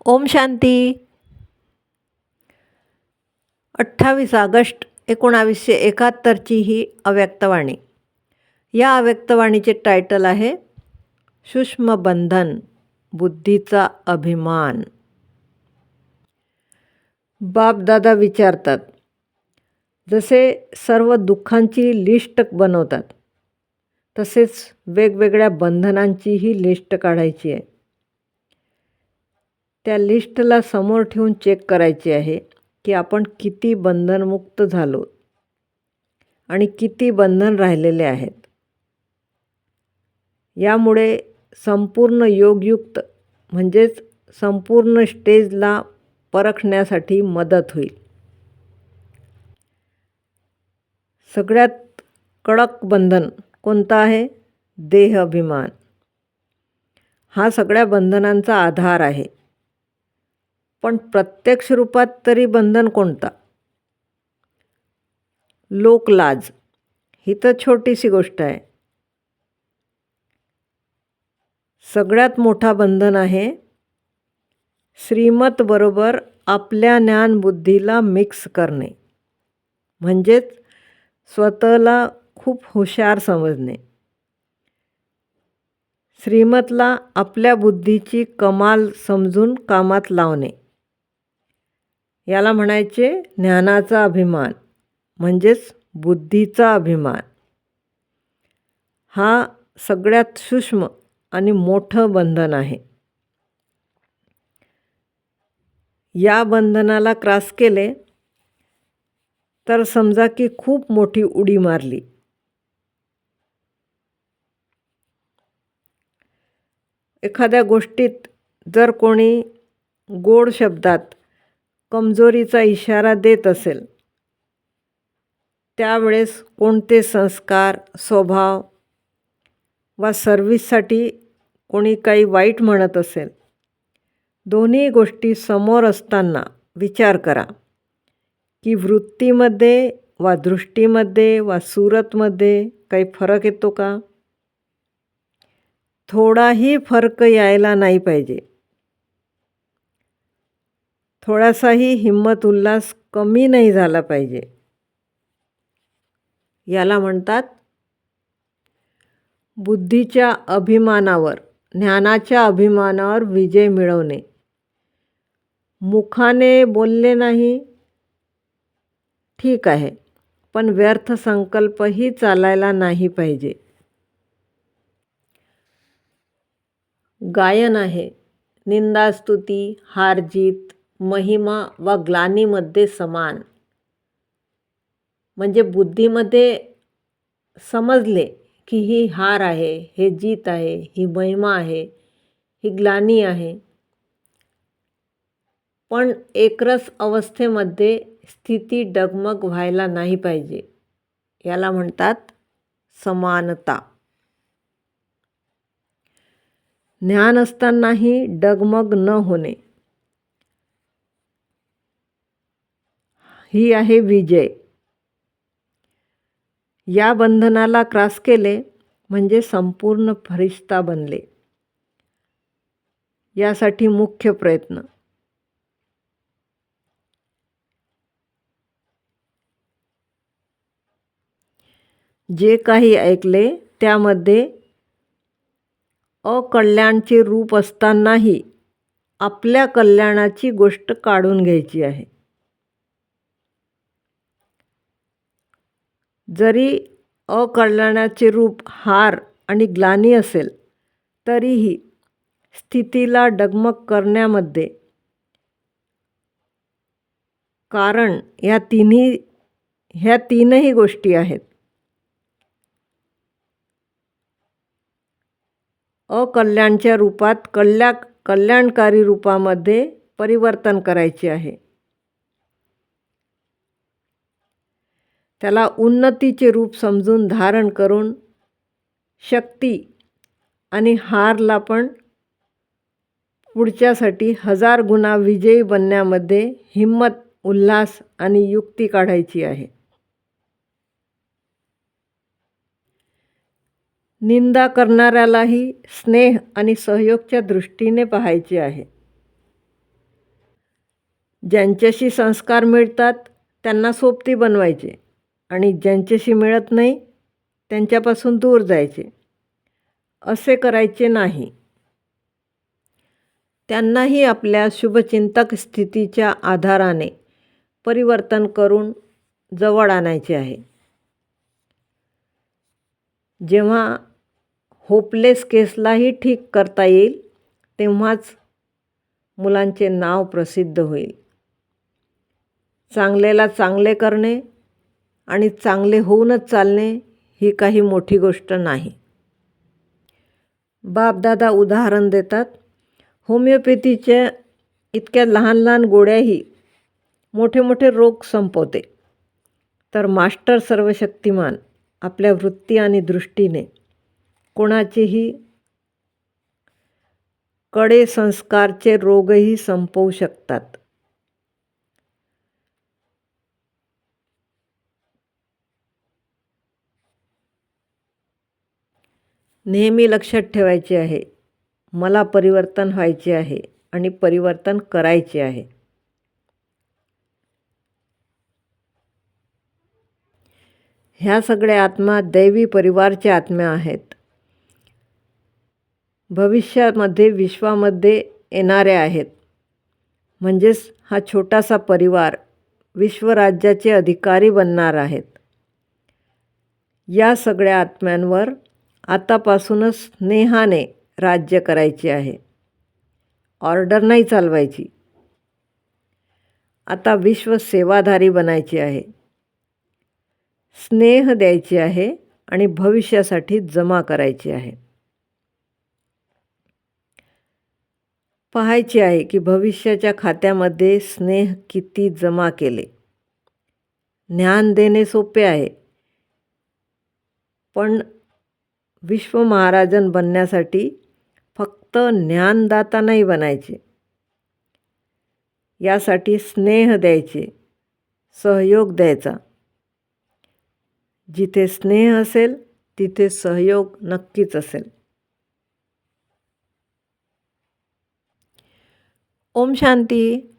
Om Shanti. 28 August 1971ची ही अव्यक्तवाणी. या अव्यक्तवाणीचे title आहे सूक्ष्म बंधन, बुद्धीचा अभिमान. बापदादा विचारतात, जसे सर्व दुःखांची लिस्ट बनवतात तसेच वेगवेगळ्या बंधनांचीही लिस्ट काढायची आहे. त्या लिस्टला समोर ठेवून चेक करायची आहे की आपण किती बंधनमुक्त झालो आणि किती बंधन राहिलेले आहेत. यामुळे संपूर्ण योगयुक्त म्हणजेच संपूर्ण स्टेजला परखण्यासाठी मदत होईल. सगळ्यात कडक बंधन कोणतं आहे? देह अभिमान. हा सगळ्या बंधनांचा आधार आहे. पण प्रत्यक्ष रूपात तरी बंधन कोणता? लोकलाज. ही तर छोटीशी गोष्ट आहे. सगळ्यात मोठा बंधन आहे श्रीमत बरोबर आपल्या ज्ञानबुद्धीला मिक्स करणे, म्हणजेच स्वतःला खूप हुशार समजणे. श्रीमतला आपल्या बुद्धीची कमाल समजून कामात लावणे. याला म्हणायचे ज्ञानाचा अभिमान, म्हणजेच बुद्धीचा अभिमान. हा सगळ्यात सूक्ष्म आणि मोठं बंधन आहे. या बंधनाला क्रॉस केले तर समजा की खूप मोठी उडी मारली. एखाद्या गोष्टीत जर कोणी गोड शब्दात कमजोरीचा इशारा देत असेल, त्यावेळेस कोणते संस्कार, स्वभाव वा सर्व्हिससाठी कोणी काही वाईट म्हणत असेल, दोन्ही गोष्टी समोर असताना विचार करा की वृत्तीमध्ये वा दृष्टीमध्ये वा सूरतमध्ये काही फरक येतो का? थोडाही फरक यायला नाही पाहिजे. थोडासाही हिम्मत उल्हास कमी नाही झाला पाहिजे. याला म्हणतात बुद्धीच्या अभिमानावर, ज्ञानाच्या अभिमानावर विजय मिळवणे. मुखाने बोलले नाही ठीक आहे, पण व्यर्थ संकल्पही चालायला नाही पाहिजे. गायन आहे, निंदास्तुती, हारजीत, महिमा वा ग्लानीमध्ये समान. म्हणजे बुद्धीमध्ये समजले की ही हार आहे, हे जीत आहे, ही महिमा आहे, ही ग्लानी आहे. पण एकरस अवस्थेमध्ये स्थिती डगमग व्हायला नाही पाहिजे. याला म्हणतात समानता. ज्ञान असतानाही डगमग न होणे, ही आहे विजय. या बंधनाला क्रॉस केले म्हणजे संपूर्ण फरिश्ता बनले. यासाठी मुख्य प्रयत्न जे काही ऐकले त्यामध्ये अकल्याणचे रूप असतानाही आपल्या कल्याणाची गोष्ट काढून घ्यायची आहे. जरी अकल्याणाचे रूप हार आणि ग्लानी असेल तरीही स्थितीला डगमग करण्यामध्ये कारण ह्या तीनही गोष्टी आहेत. अकल्याणच्या रूपात कल्याणकारी रूपामध्ये परिवर्तन करायचे आहे. त्याला उन्नतीचे रूप समजून धारण करून शक्ती आणि हारला पण पुढच्यासाठी 1000 गुणा विजयी बनण्यामध्ये हिम्मत, उल्हास आणि युक्ती काढायची आहे. निंदा करणाऱ्यालाही स्नेह आणि सहयोगच्या दृष्टीने पाहायचे आहे. ज्यांच्याशी संस्कार मिळतात त्यांना सोबती बनवायचे आणि ज्यांच्याशी मिळत नाही त्यांच्यापासून दूर जायचे. असे करायचे नाही. त्यांनाही आपल्या शुभचिंतक स्थितीच्या आधाराने परिवर्तन करून जवळ आणायचे आहे. जेव्हा होपलेस केसलाही ठीक करता येईल तेव्हाच मुलांचे नाव प्रसिद्ध होईल. चांगल्याला चांगले करणे आणि चांगले होऊनच चालणे ही काही मोठी गोष्ट नाही. बापदादा उदाहरण देतात. होमिओपॅथीच्या इतक्या लहान लहान गोळ्याही मोठे मोठे रोग संपवते, तर मास्टर सर्वशक्तिमान आपल्या वृत्ती आणि दृष्टीने कोणाचेही कडे संस्कारचे रोगही संपवू शकतात. नेहमी लक्षात ठेवायचे आहे, मला परिवर्तन व्हायचे आहे आणि परिवर्तन करायचे आहे. ह्या सगळ्या आत्मा दैवी परिवारचे आत्म्या आहेत. भविष्यामध्ये विश्वामध्ये येणाऱ्या आहेत. म्हणजेच हा छोटासा परिवार विश्वराज्याचे अधिकारी बनणार आहेत. या सगळ्या आत्म्यांवर आतापासूनच स्नेहाने राज्य करायचे आहे. ऑर्डर नाही चालवायची. आता विश्व सेवाधारी बनायचे आहे. स्नेह द्यायचे आहे आणि भविष्यासाठी जमा करायचे आहे. पाहायचे आहे की भविष्याच्या खात्यामध्ये स्नेह किती जमा केले. ज्ञान देणे सोपे आहे, पण विश्व महाराजन बनण्यासाठी फक्त ज्ञानदाता नाही बनायचे. यासाठी स्नेह द्यायचे, सहयोग द्यायचा. जिथे स्नेह असेल तिथे सहयोग नक्कीच असेल. ओम शांती.